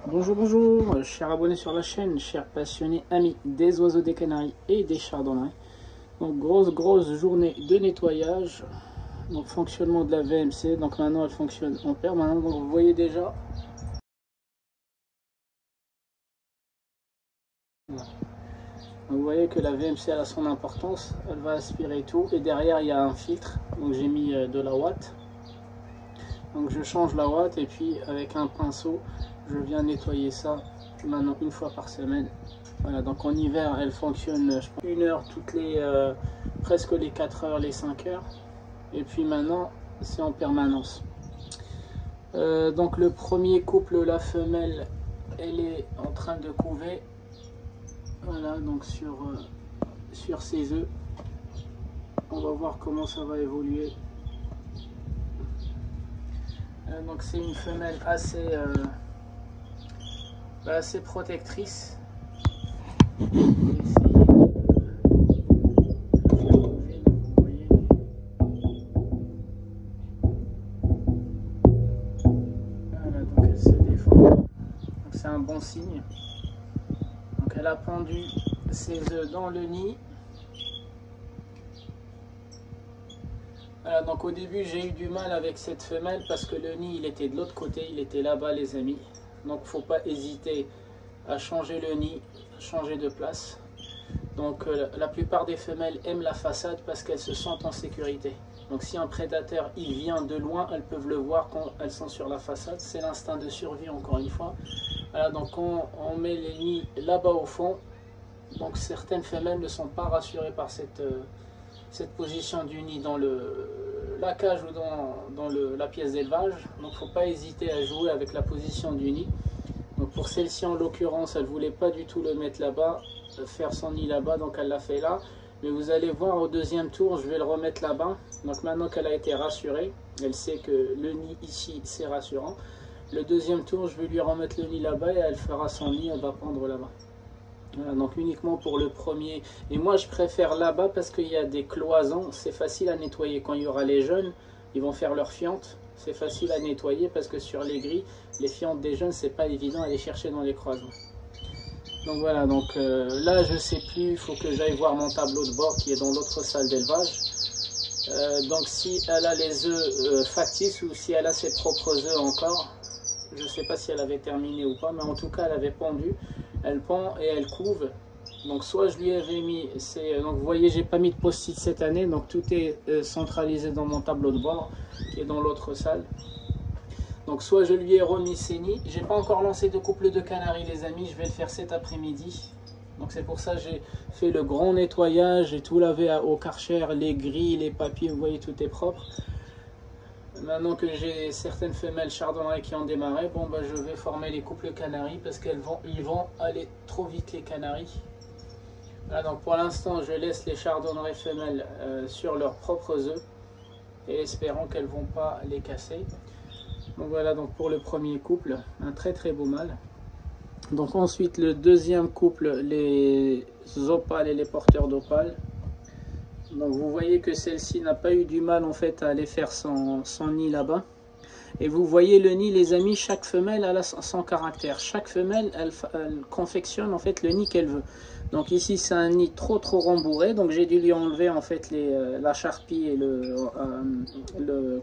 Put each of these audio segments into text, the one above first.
Bonjour, bonjour, chers abonnés sur la chaîne, chers passionnés, amis des oiseaux des Canaries et des chardonnerets. Donc grosse journée de nettoyage, donc fonctionnement de la VMC, donc maintenant elle fonctionne en permanence, donc vous voyez déjà. Vous voyez que la VMC elle a son importance, elle va aspirer tout et derrière il y a un filtre, donc j'ai mis de la ouate. Donc je change la ouate et puis avec un pinceau je viens nettoyer ça maintenant une fois par semaine. Voilà, donc en hiver elle fonctionne je pense, 1 heure toutes les presque les 4 heures, les 5 heures. Et puis maintenant c'est en permanence. Donc le premier couple, la femelle, elle est en train de couver. Voilà, donc sur ses œufs. On va voir comment ça va évoluer. Donc c'est une femelle assez protectrice. Voilà, donc elle se défend. Donc c'est un bon signe. Donc elle a pendu ses œufs dans le nid. Voilà, donc au début j'ai eu du mal avec cette femelle parce que le nid il était de l'autre côté, il était là-bas les amis. Donc il ne faut pas hésiter à changer le nid, changer de place. Donc la plupart des femelles aiment la façade parce qu'elles se sentent en sécurité. Donc si un prédateur il vient de loin, elles peuvent le voir quand elles sont sur la façade. C'est l'instinct de survie encore une fois. Voilà, donc on met les nids là-bas au fond. Donc certaines femelles ne sont pas rassurées par cette position du nid dans la cage ou dans la pièce d'élevage. Donc il ne faut pas hésiter à jouer avec la position du nid. Donc pour celle-ci en l'occurrence, elle ne voulait pas du tout le mettre là-bas, faire son nid là-bas, donc elle l'a fait là. Mais vous allez voir au deuxième tour, je vais le remettre là-bas. Donc maintenant qu'elle a été rassurée, elle sait que le nid ici c'est rassurant. Le deuxième tour, je vais lui remettre le nid là-bas et elle fera son nid, elle va pendre là-bas. Voilà, donc uniquement pour le premier. Et moi je préfère là-bas parce qu'il y a des cloisons, c'est facile à nettoyer. Quand il y aura les jeunes, ils vont faire leurs fientes. C'est facile à nettoyer parce que sur les grilles, les fientes des jeunes, c'est pas évident à les chercher dans les croisements. Donc voilà, donc là je sais plus, il faut que j'aille voir mon tableau de bord qui est dans l'autre salle d'élevage. Donc si elle a les œufs factices ou si elle a ses propres œufs encore, je ne sais pas si elle avait terminé ou pas, mais en tout cas elle avait pendu. Elle pend et elle couve. Donc soit je lui avais mis, donc vous voyez j'ai pas mis de post-it cette année, donc tout est centralisé dans mon tableau de bord qui est dans l'autre salle. Donc soit je lui ai remis ses nids, j'ai pas encore lancé de couple de canaris les amis, je vais le faire cet après-midi. Donc c'est pour ça que j'ai fait le grand nettoyage, j'ai tout lavé au Karcher, les grilles, les papiers, vous voyez tout est propre. Maintenant que j'ai certaines femelles chardonnerets qui ont démarré, bon bah je vais former les couples canaris parce qu'ils vont aller trop vite les canaris. Voilà, donc pour l'instant je laisse les chardonnerets femelles sur leurs propres œufs et espérons qu'elles ne vont pas les casser. Donc voilà donc pour le premier couple, un très beau mâle. Donc ensuite le deuxième couple, les opales et les porteurs d'opales. Donc vous voyez que celle-ci n'a pas eu du mal en fait à aller faire son nid là-bas. Et vous voyez le nid les amis, chaque femelle a son caractère. Chaque femelle elle confectionne en fait le nid qu'elle veut. Donc ici c'est un nid trop rembourré, donc j'ai dû lui enlever en fait la charpie et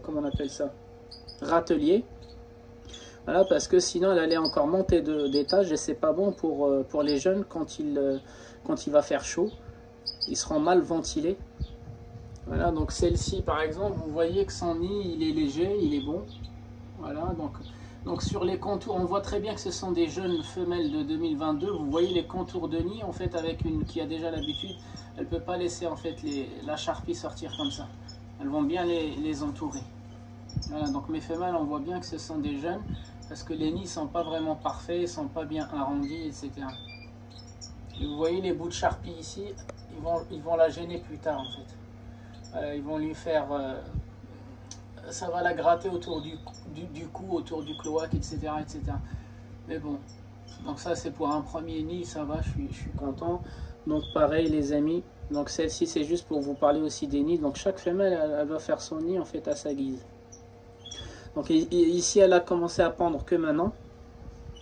comment on appelle ça, râtelier. Voilà, parce que sinon elle allait encore monter d'étage et c'est pas bon pour les jeunes quand il va faire chaud. Ils seront mal ventilés. Voilà, donc celle-ci par exemple, vous voyez que son nid il est léger, il est bon. Voilà, donc sur les contours, on voit très bien que ce sont des jeunes femelles de 2022. Vous voyez les contours de nid, en fait, avec une qui a déjà l'habitude, elle ne peut pas laisser en fait la charpie sortir comme ça. Elles vont bien les entourer. Voilà, donc mes femelles, on voit bien que ce sont des jeunes, parce que les nids ne sont pas vraiment parfaits, ils ne sont pas bien arrondis, etc. Et vous voyez les bouts de charpie ici, ils vont la gêner plus tard, en fait. Voilà, ils vont lui faire... ça va la gratter autour du cou, autour du cloaque, etc., etc. Mais bon, donc ça c'est pour un premier nid, ça va, je suis content. Donc pareil les amis, donc celle-ci c'est juste pour vous parler aussi des nids. Donc chaque femelle, elle va faire son nid en fait à sa guise. Donc ici elle a commencé à pendre que maintenant.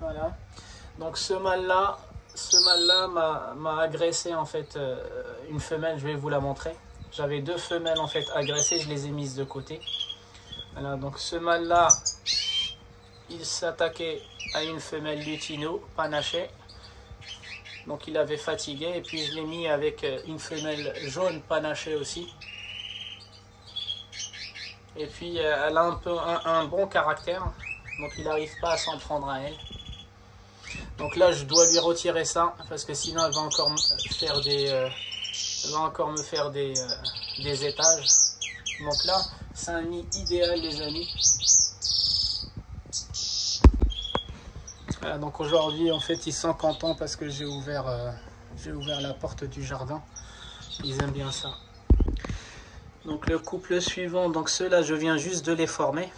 Voilà. Donc ce mâle-là m'a agressé en fait une femelle, je vais vous la montrer. J'avais deux femelles en fait agressées, je les ai mises de côté. Voilà, donc ce mâle-là, il s'attaquait à une femelle lutino, panaché. Donc il avait fatigué et puis je l'ai mis avec une femelle jaune panachée aussi. Et puis elle a un bon caractère, donc il n'arrive pas à s'en prendre à elle. Donc là je dois lui retirer ça parce que sinon elle va encore me faire des étages. Donc là c'est un nid idéal les amis. Voilà, donc aujourd'hui en fait ils sont contents parce que j'ai ouvert la porte du jardin. Ils aiment bien ça. Donc le couple suivant, donc ceux-là je viens juste de les former.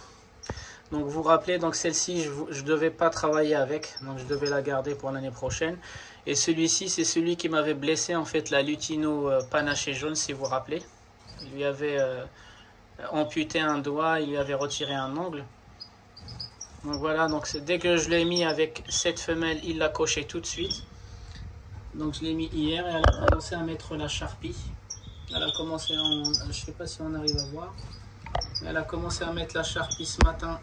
Donc vous vous rappelez, donc celle-ci je ne devais pas travailler avec, donc je devais la garder pour l'année prochaine. Et celui-ci c'est celui qui m'avait blessé en fait, la lutino panachée jaune si vous vous rappelez. Il lui avait amputé un doigt, il lui avait retiré un ongle. Donc voilà, donc dès que je l'ai mis avec cette femelle, il l'a coché tout de suite. Donc je l'ai mis hier et elle a commencé à mettre la charpie. Elle a commencé, je ne sais pas si on arrive à voir, elle a commencé à mettre la charpie ce matin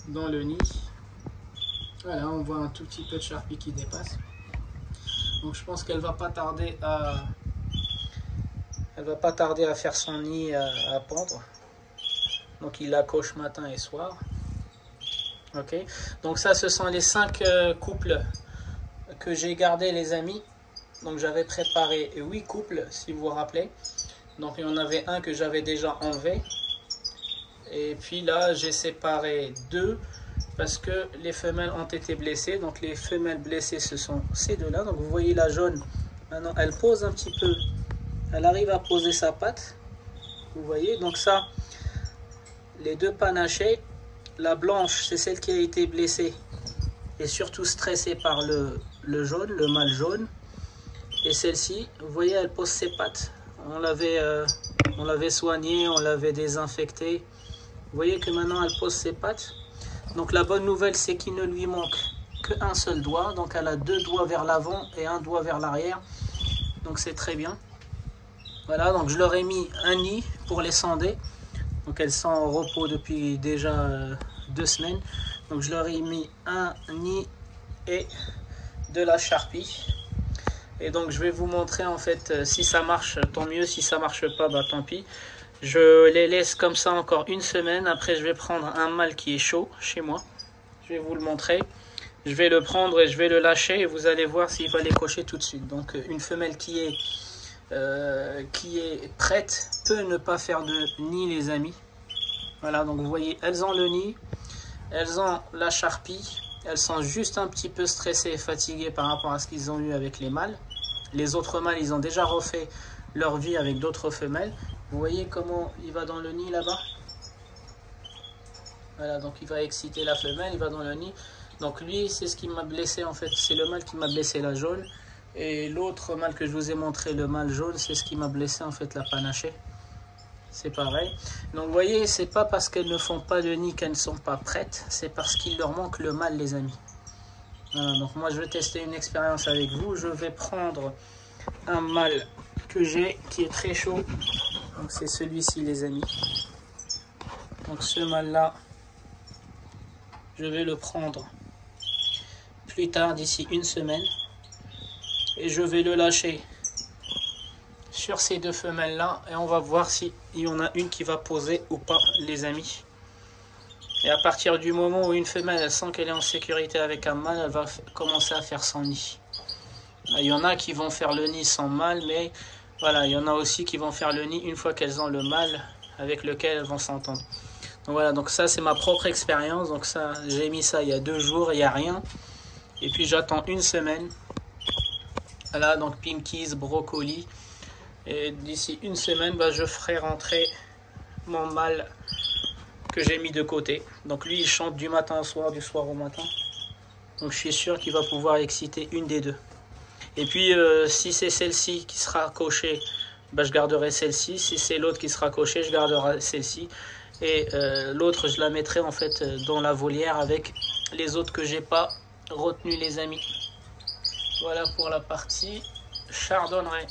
dans le nid. Voilà, on voit un tout petit peu de charpie qui dépasse. Donc je pense qu'elle va pas tarder à faire son nid à pondre. Donc il la coche matin et soir. Ok. Donc ça, ce sont les 5 couples que j'ai gardés les amis. Donc j'avais préparé 8 couples si vous vous rappelez. Donc il y en avait un que j'avais déjà enlevé. Et puis là j'ai séparé 2 parce que les femelles ont été blessées. Donc les femelles blessées ce sont ces deux-là. Donc vous voyez la jaune. Maintenant elle pose un petit peu. Elle arrive à poser sa patte. Vous voyez. Donc ça, les 2 panachées. La blanche c'est celle qui a été blessée. Et surtout stressée par le jaune, le mâle jaune. Et celle-ci, vous voyez, elle pose ses pattes. On l'avait soignée, on l'avait désinfectée. Vous voyez que maintenant elle pose ses pattes. Donc la bonne nouvelle, c'est qu'il ne lui manque qu'un seul doigt. Donc elle a 2 doigts vers l'avant et un doigt vers l'arrière. Donc c'est très bien. Voilà, donc je leur ai mis un nid pour les sonder. Donc elles sont en repos depuis déjà 2 semaines. Donc je leur ai mis un nid et de la charpie. Et donc je vais vous montrer en fait si ça marche tant mieux, si ça marche pas bah tant pis. Je les laisse comme ça encore 1 semaine. Après je vais prendre un mâle qui est chaud chez moi. Je vais vous le montrer. Je vais le prendre et je vais le lâcher et vous allez voir s'il va les cocher tout de suite. Donc une femelle qui est prête peut ne pas faire de nid les amis. Voilà, donc vous voyez, elles ont le nid, elles ont la charpie. Elles sont juste un petit peu stressées et fatiguées par rapport à ce qu'ils ont eu avec les mâles. Les autres mâles, ils ont déjà refait leur vie avec d'autres femelles. Vous voyez comment il va dans le nid là-bas? Voilà, donc il va exciter la femelle, il va dans le nid. Donc lui, c'est ce qui m'a blessé en fait. C'est le mâle qui m'a blessé la jaune. Et l'autre mâle que je vous ai montré, le mâle jaune, c'est ce qui m'a blessé en fait la panachée. C'est pareil. Donc vous voyez, c'est pas parce qu'elles ne font pas de nid qu'elles ne sont pas prêtes, c'est parce qu'il leur manque le mâle les amis. Voilà, donc moi je vais tester une expérience avec vous. Je vais prendre un mâle que j'ai qui est très chaud. Donc c'est celui-ci les amis. Donc ce mâle là, je vais le prendre plus tard d'ici 1 semaine. Et je vais le lâcher sur ces 2 femelles là et on va voir s'il y en a une qui va poser ou pas les amis. Et à partir du moment où une femelle elle sent qu'elle est en sécurité avec un mâle, elle va commencer à faire son nid. Il y en a qui vont faire le nid sans mâle, mais voilà, il y en a aussi qui vont faire le nid une fois qu'elles ont le mâle avec lequel elles vont s'entendre. Donc voilà, donc ça c'est ma propre expérience. Donc ça, j'ai mis ça il y a 2 jours, il n'y a rien. Et puis j'attends 1 semaine. Voilà, donc pinkies, brocoli. Et d'ici 1 semaine, bah, je ferai rentrer mon mâle que j'ai mis de côté. Donc lui, il chante du matin au soir, du soir au matin. Donc je suis sûr qu'il va pouvoir exciter une des 2. Et puis si c'est celle-ci qui sera cochée, bah, je garderai celle-ci. Si c'est l'autre qui sera cochée, je garderai celle-ci. Et l'autre, je la mettrai en fait dans la volière avec les autres que j'ai pas retenu les amis. Voilà pour la partie chardonneret.